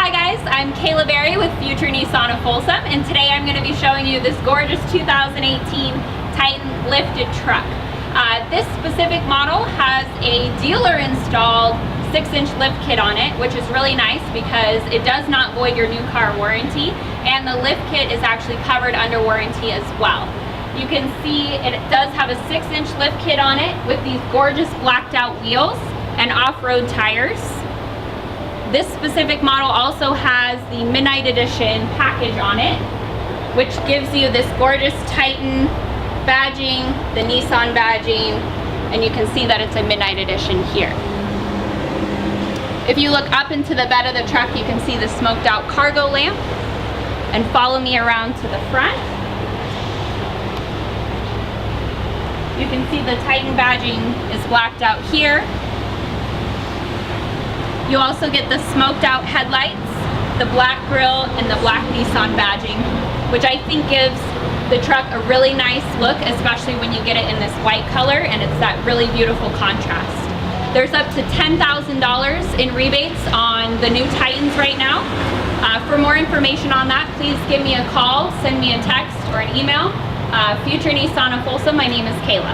Hi guys, I'm Kayla Berry with Future Nissan of Folsom, and today I'm going to be showing you this gorgeous 2018 Titan lifted truck. This specific model has a dealer installed 6-inch lift kit on it, which is really nice because it does not void your new car warranty, and the lift kit is actually covered under warranty as well. You can see it does have a 6-inch lift kit on it with these gorgeous blacked out wheels and off-road tires. This specific model also has the Midnight Edition package on it, which gives you this gorgeous Titan badging, the Nissan badging, and you can see that it's a Midnight Edition here. If you look up into the bed of the truck, you can see the smoked out cargo lamp, and follow me around to the front. You can see the Titan badging is blacked out here. You also get the smoked out headlights, the black grille, and the black Nissan badging, which I think gives the truck a really nice look, especially when you get it in this white color and it's that really beautiful contrast. There's up to $10,000 in rebates on the new Titans right now. For more information on that, please give me a call, send me a text or an email. Future Nissan of Folsom, my name is Kayla.